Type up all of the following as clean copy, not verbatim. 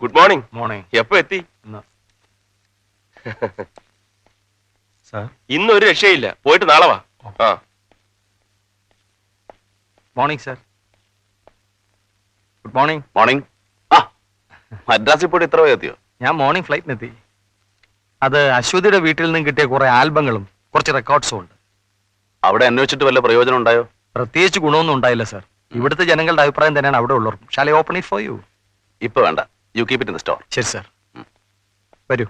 Good morning. Morning. എപ്പോ എത്തി? Sir ഇന്നൊരു രക്ഷയില്ല. പോയിട്ട് നാളെ വാ. ആ morning sir. Good morning. Morning. ആ മദ്രാസിൽ പോയിട്ട് ഇത്ര വേഗം എത്തിയോ? ഞാൻ മോർണിംഗ് ഫ്ലൈറ്റിനെത്തി. അത് അശ്വതിയുടെ വീട്ടിൽ നിന്നും കിട്ടിയ കുറെ ആൽബങ്ങളും കുറച്ച് റെക്കോർഡ്സും ഉണ്ട്. അവിടെ അന്വേഷിച്ചിട്ട് വല്ല പ്രയോജനം ഉണ്ടായോ? പ്രത്യേകിച്ച് ഗുണമൊന്നും ഉണ്ടായില്ല സാർ. ഇവിടുത്തെ ജനങ്ങളുടെ അഭിപ്രായം തന്നെയാണ് അവിടെ ഉള്ളവർക്കും. Shall I open it for you? ഇപ്പൊ വേണ്ട, you keep it in the store. ശരി സാർ. വരൂ.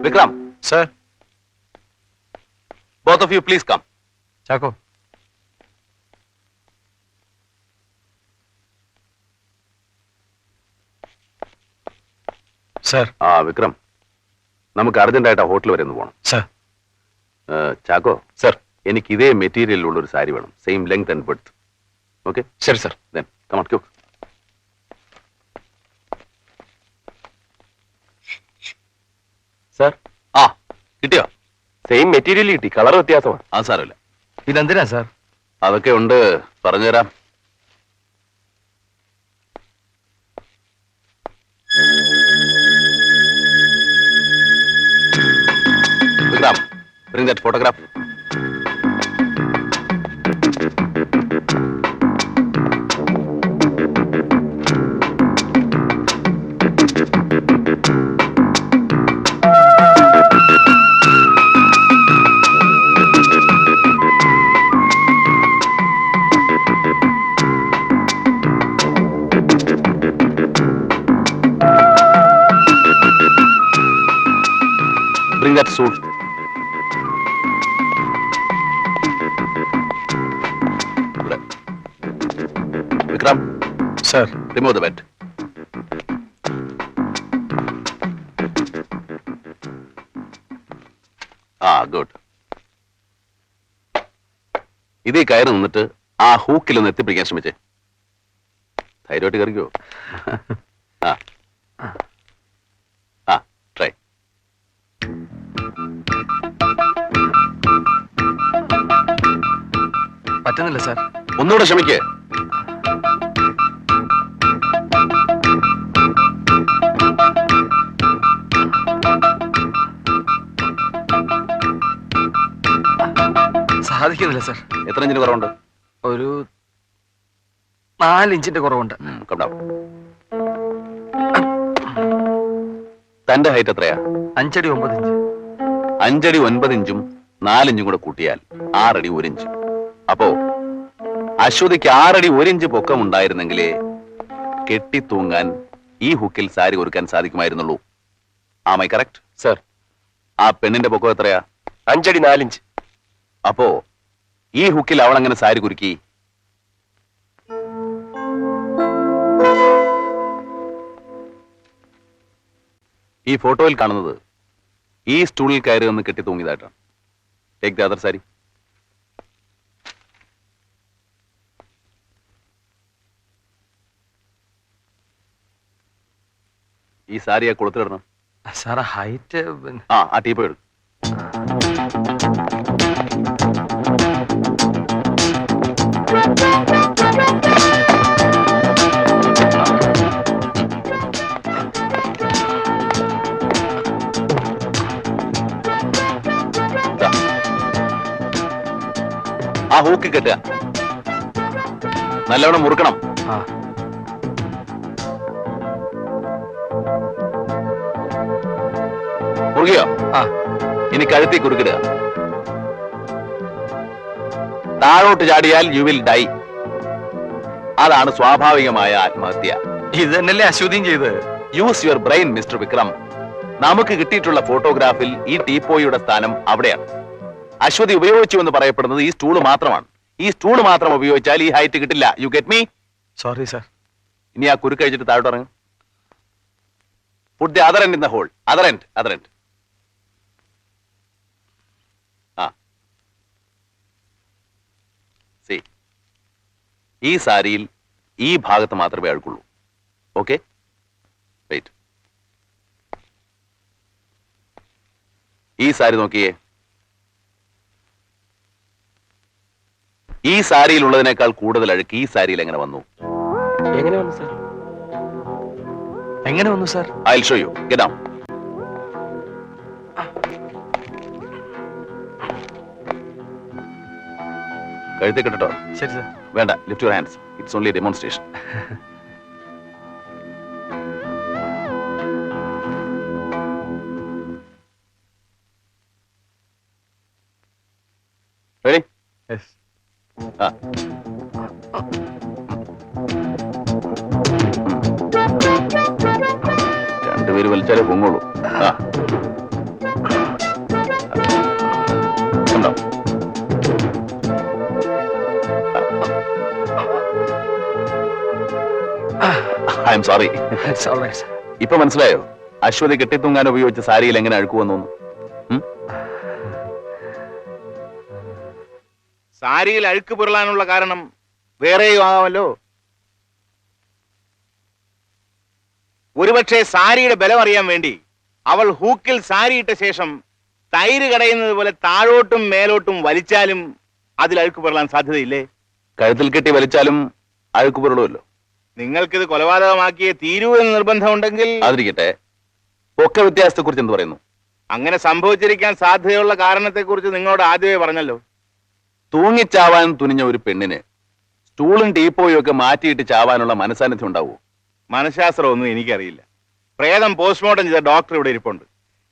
Vikram. Sir. Both of you please come. Chacko. Sir. Vikram, നമുക്ക് അർജന്റായിട്ട് ആ ഹോട്ടൽ വരെ ഒന്ന് പോകണം. സർ. ചാക്കോ സർ, എനിക്ക് ഇതേ മെറ്റീരിയലിലുള്ള ഒരു സാരി വേണം. Same length and width. Okay? ശരി sir. Then come on, quick. Sir. കിട്ടിയോ? സെയിം മെറ്റീരിയൽ കിട്ടി, കളർ വ്യത്യാസമാണ്. അത് സാരമില്ല. ഇതെന്തിനാ സാർ? അതൊക്കെ ഉണ്ട്, പറഞ്ഞുതരാം. Vikram, bring that photograph. Bring that suit. Vikram. Sir. Remove the bed. Good. ഇതേ കയറി നിന്നിട്ട് ആ ഹൂക്കിലൊന്ന് എത്തിപ്പിടിക്കാൻ ശ്രമിച്ചേ. ധൈര്യമായിട്ട് കയറിക്കോ. ട്രൈ. പറ്റുന്നില്ല സാർ. ഒന്നുകൂടെ ശ്രമിക്കേ. സാധിക്കുന്നില്ല സാർ. എത്ര ഇഞ്ചിന് കുറവുണ്ട്? ഒരു 4 ഇഞ്ചിന്റെ കുറവുണ്ട്. തന്റെ ഹൈറ്റ് എത്രയാ? 5 അടി 9 ഇഞ്ച്. 5 അടി 9 ഇഞ്ചും 4 ഇഞ്ചും കൂടെ കൂട്ടിയാൽ 6 അടി 1 ഇഞ്ച്. അപ്പോ അശ്വതിക്ക് 6 അടി 1 ഇഞ്ച് പൊക്കം ഉണ്ടായിരുന്നെങ്കിലേ കെട്ടിത്തൂങ്ങാൻ ഈ ഹുക്കിൽ സാരി ഒരുക്കാൻ സാധിക്കുമായിരുന്നുള്ളൂ. ആമൈ കറക്റ്റ്? സർ. ആ പെണ്ണിന്റെ പൊക്കം എത്രയാ? 5 അടി 4 ഇഞ്ച്. അപ്പോ ഈ ഹുക്കിൽ അവൾ അങ്ങനെ സാരി കുരുക്കി? ഈ ഫോട്ടോയിൽ കാണുന്നത് ഈ സ്റ്റൂളിൽ കയറി നിന്ന് കെട്ടി തൂങ്ങിയതായിട്ടാണ്. Take the other sari. ഈ സാരിയെ കൊളുത്തിടണം. സാറ് ഹൈറ്റ് ആ ടീപ്പ് എടുക്കും. ആ ഹൂക്ക് കെട്ടുക. നല്ലവണ്ണം മുറുക്കണം. ആ മുറുകിയോ? ആ ഇനി കഴുത്തി കുറുക്കിടുക. താഴോട്ട് ചാടിയാൽ യു വിൽ ഡൈ. അതാണ് സ്വാഭാവികമായ ആത്മഹത്യ. ഇത് തന്നെയല്ലേ അശ്വതിയും ചെയ്ത്? Use your brain mister Vikram. നമുക്ക് കിട്ടിയിട്ടുള്ള ഫോട്ടോഗ്രാഫിൽ ഈ ടീപ്പോയുടെ സ്ഥാനം അവിടെയാണ്. അശ്വതി ഉപയോഗിച്ചു എന്ന് പറയപ്പെടുന്നത് ഈ സ്റ്റൂള് മാത്രമാണ്. ഈ സ്റ്റൂള് മാത്രം ഉപയോഗിച്ചാൽ ഈ ഹൈറ്റ് കിട്ടില്ല. You get me? Sorry sir. ഇനി ആ കുരുക്ക് കഴിച്ചിട്ട് താഴോട്ട് ഇറങ്ങും. Put the other end in the hole. Other end. ആ സി, ഈ സാരിയിൽ ഈ ഭാഗത്ത് മാത്രമേ അഴുക്കുള്ളൂ. Okay, wait. ഈ സാരി നോക്കിയേ. ഈ സാരിയിൽ ഉള്ളതിനേക്കാൾ കൂടുതൽ അഴുക്ക് ഈ സാരിയിൽ എങ്ങനെ വന്നു? എങ്ങനെ വന്നു സർ? എങ്ങനെ വന്നു sir? I will show you. Get down. കഴുത്തി കിട്ടോ? ശരി സാർ. വേണ്ട, lift your hands. It's only demonstration. Ready? Yes. ആ. രണ്ടുപേര് വലിച്ചാലേ പൊങ്ങുള്ളൂ. ആ. കണ്ടോ? I'm sorry. It's all right, sir. ഇപ്പൊ മനസ്സിലായോ അശ്വതി കെട്ടിത്തൂങ്ങാൻ ഉപയോഗിച്ച സാരിയിൽ എങ്ങനെ അഴുക്ക് വന്നു? സാരിയിൽ അഴുക്ക് പുരളാനുള്ള കാരണം വേറെയും ആകാമല്ലോ. ഒരുപക്ഷെ സാരിയുടെ ബലം അറിയാൻ വേണ്ടി അവൾ ഹൂക്കിൽ സാരിയിട്ട ശേഷം തൈര് കടയുന്നത് പോലെ താഴോട്ടും മേലോട്ടും വലിച്ചാലും അതിൽ അഴുക്ക് പുരളാൻ സാധ്യതയില്ലേ? കഴുത്തിൽ കെട്ടി വലിച്ചാലും അഴുക്ക് പുരളുമല്ലോ. നിങ്ങൾക്കിത് കൊലപാതകമാക്കിയേ തീരൂ എന്ന് നിർബന്ധമുണ്ടെങ്കിൽ അതിരിക്കട്ടെ, പൊക്ക വ്യത്യാസത്തെ കുറിച്ച് എന്ത് പറയുന്നു? അങ്ങനെ സംഭവിച്ചിരിക്കാൻ സാധ്യതയുള്ള കാരണത്തെക്കുറിച്ച് നിങ്ങളോട് ആദ്യമേ പറഞ്ഞല്ലോ. തൂങ്ങിച്ചാവാൻ തുനിഞ്ഞ ഒരു പെണ്ണിന് സ്റ്റൂളും ടീപ്പോയും ഒക്കെ മാറ്റിയിട്ട് ചാവാനുള്ള മനസാന്നിധ്യം ഉണ്ടാവൂ? മനഃശാസ്ത്രമൊന്നും എനിക്കറിയില്ല. പ്രേതം പോസ്റ്റ്മോർട്ടം ചെയ്ത ഡോക്ടർ ഇവിടെ ഇരിപ്പുണ്ട്.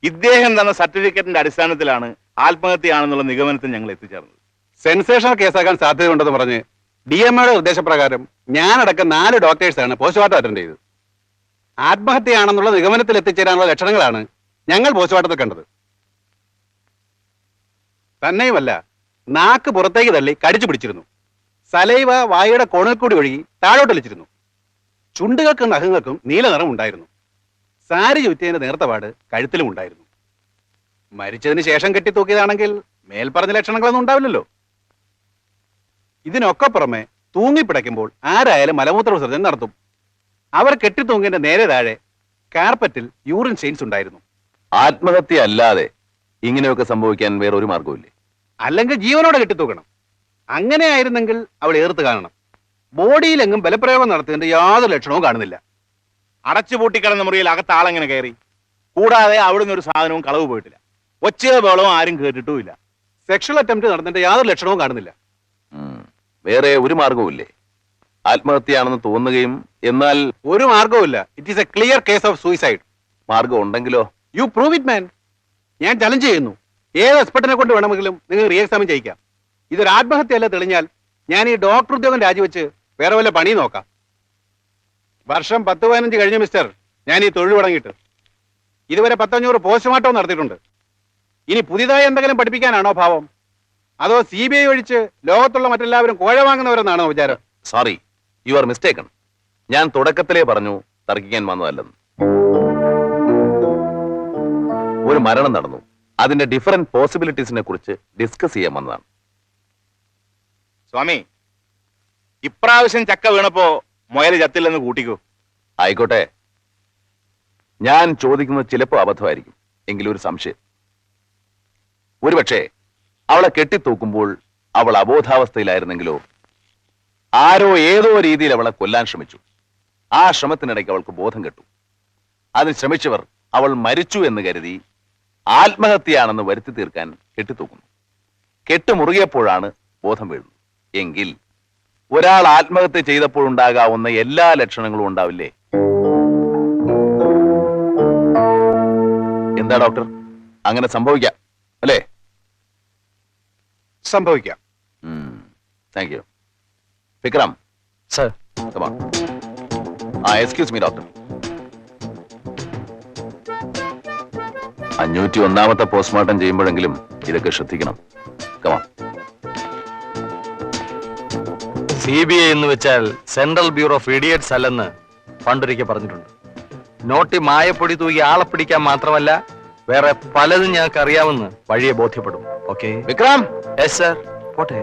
ഇദ്ദേഹം തന്ന സർട്ടിഫിക്കറ്റിന്റെ അടിസ്ഥാനത്തിലാണ് ആത്മഹത്യയാണെന്നുള്ള നിഗമനത്തിൽ ഞങ്ങൾ എത്തിച്ചേർന്നത്. സെൻസേഷണൽ കേസാക്കാൻ സാധ്യതയുണ്ടെന്ന് പറഞ്ഞ് DMAയുടെ നിർദ്ദേശപ്രകാരം ഞാനടക്കം 4 ഡോക്ടേഴ്സാണ് പോസ്റ്റ്മോർട്ടം അറ്റൻഡ് ചെയ്തത്. ആത്മഹത്യയാണെന്നുള്ള നിഗമനത്തിൽ എത്തിച്ചേരാനുള്ള ലക്ഷണങ്ങളാണ് ഞങ്ങൾ പോസ്റ്റ്മോർട്ടത്തിൽ കണ്ടത്. തന്നെയുമല്ല, നാക്ക് പുറത്തേക്ക് തള്ളി കടിച്ചു പിടിച്ചിരുന്നു. സലൈവ വായുടെ കോണിൽ കൂടി ഒഴുകി താഴോട്ടൊലിച്ചിരുന്നു. ചുണ്ടുകൾക്കും നഖങ്ങൾക്കും നീല നിറം ഉണ്ടായിരുന്നു. സാരി ചുറ്റിയതിന്റെ നേർത്തപാട് കഴുത്തിലും ഉണ്ടായിരുന്നു. മരിച്ചതിന് ശേഷം കെട്ടിത്തൂക്കിയതാണെങ്കിൽ മേൽപ്പറഞ്ഞ ലക്ഷണങ്ങളൊന്നും ഉണ്ടാവില്ലല്ലോ. ഇതിനൊക്കെ പുറമെ തൂങ്ങിപ്പിടയ്ക്കുമ്പോൾ ആരായാലും മലമൂത്ര വിസർജനം നടത്തും. അവർ കെട്ടിത്തൂങ്ങിന്റെ നേരെ താഴെ കാർപ്പറ്റിൽ യൂറിൻ സ്റ്റെയിൻസ് ഉണ്ടായിരുന്നു. ആത്മഹത്യ അല്ലാതെ ഇങ്ങനെയൊക്കെ സംഭവിക്കാൻ വേറൊരു മാർഗമില്ലേ? അല്ലെങ്കിൽ ജീവനോടെ കെട്ടിത്തൂക്കണം. അങ്ങനെ ആയിരുന്നെങ്കിൽ അവൾ ഏർത്ത് കാണണം. ബോഡിയിലെങ്ങും ബലപ്രയോഗം നടത്തിയതിന്റെ യാതൊരു ലക്ഷണവും കാണുന്നില്ല. അടച്ചുപൂട്ടിക്കിടന്ന മുറിയിൽ അകത്ത് ആളെങ്ങനെ കയറി? കൂടാതെ അവിടുന്ന് ഒരു സാധനവും കളവ് പോയിട്ടില്ല. ഒച്ചയോ ബഹളവും ആരും കേട്ടിട്ടുമില്ല. സെക്ഷൽ അറ്റംപ്റ്റ് നടന്നതിന്റെ യാതൊരു ലക്ഷണവും കാണുന്നില്ല. വേറെ ഒരു മാർഗവുമില്ലേ? ആത്മഹത്യയാണെന്ന് തോന്നുകയും എന്നാൽ ഒരു മാർഗവുമില്ല. It is A clear case of suicide. മാർഗം ഉണ്ടെങ്കിലോ? U prove it man. ഞാൻ ചലഞ്ച് ചെയ്യുന്നു. ഏത് എക്സ്പെർട്ടിനെ കൊണ്ട് വേണമെങ്കിലും നിങ്ങൾ റീ എക്സാമിൻ ചെയ്യിക്കാം. ഇതൊരു ആത്മഹത്യയല്ല തെളിഞ്ഞാൽ ഞാൻ ഈ ഡോക്ടർ ഉദ്യോഗം രാജിവെച്ച് വേറെ വല്ല പണി നോക്കാം. വർഷം 10-15 കഴിഞ്ഞു മിസ്റ്റർ. ഞാൻ ഈ തൊഴിൽ തുടങ്ങിയിട്ട്. ഇതുവരെ 500 പോസ്റ്റ്മോർട്ടം നടത്തിയിട്ടുണ്ട്. ഇനി പുതിയതായി എന്തെങ്കിലും പഠിപ്പിക്കാനാണോ ഭാവം? അതോ CBI ഒഴിച്ച് ലോകത്തുള്ള മറ്റെല്ലാവരും കോഴ വാങ്ങുന്നവരെന്നാണോ വിചാരം? Sorry, you are mistaken. ഞാൻ തുടക്കത്തിലേ പറഞ്ഞു തർക്കിക്കാൻ വന്നതല്ലെന്ന്. ഒരു മരണം നടന്നു, അതിന്റെ ഡിഫറെന്റ് പോസിബിലിറ്റീസിനെ കുറിച്ച് ഡിസ്കസ് ചെയ്യാൻ വന്നതാണ്. സ്വാമി, ഇപ്രാവശ്യം ചക്ക വീണപ്പോ മുയൽ ചത്തില്ലെന്ന് കൂട്ടിക്കോ. ആയിക്കോട്ടെ, ഞാൻ ചോദിക്കുന്നത് ചിലപ്പോ അബദ്ധമായിരിക്കും. എങ്കിലും ഒരു സംശയം. ഒരുപക്ഷെ അവളെ കെട്ടിത്തൂക്കുമ്പോൾ അവൾ അബോധാവസ്ഥയിലായിരുന്നെങ്കിലോ? ആരോ ഏതോ രീതിയിൽ അവളെ കൊല്ലാൻ ശ്രമിച്ചു. ആ ശ്രമത്തിനിടയ്ക്ക് അവൾക്ക് ബോധം കെട്ടു. അതിന് ശ്രമിച്ചവർ അവൾ മരിച്ചു എന്ന് കരുതി ആത്മഹത്യയാണെന്ന് വരുത്തി തീർക്കാൻ കെട്ടിത്തൂക്കുന്നു. കെട്ടുമുറുകിയപ്പോഴാണ് ബോധം വീഴുന്നത്. എങ്കിൽ ഒരാൾ ആത്മഹത്യ ചെയ്തപ്പോഴുണ്ടാകാവുന്ന എല്ലാ ലക്ഷണങ്ങളും ഉണ്ടാവില്ലേ? എന്താ ഡോക്ടർ, അങ്ങനെ സംഭവിക്കാം അല്ലേ? സംഭവിക്കാം. Thank you. Vikram, sir. come on. Excuse me doctor. 501ാമത്തെ പോസ്റ്റ്മോർട്ടം ചെയ്യുമ്പോഴെങ്കിലും ഇതൊക്കെ ശ്രദ്ധിക്കണം. Come on. CBI എന്ന് വെച്ചാൽ സെൻട്രൽ ബ്യൂറോ ഓഫ് ഇഡിയറ്റ്സ് അല്ലെന്ന് പണ്ടൊരിക്കൽ പറഞ്ഞിട്ടുണ്ട്. നോട്ടി മായപ്പൊടി തൂക്കി ആളെ പിടിക്കാൻ മാത്രമല്ല, വേറെ പലതും ഞങ്ങൾക്ക് അറിയാമെന്ന് വഴിയെ ബോധ്യപ്പെടും. Okay Vikram, yes sir. പോട്ടെ.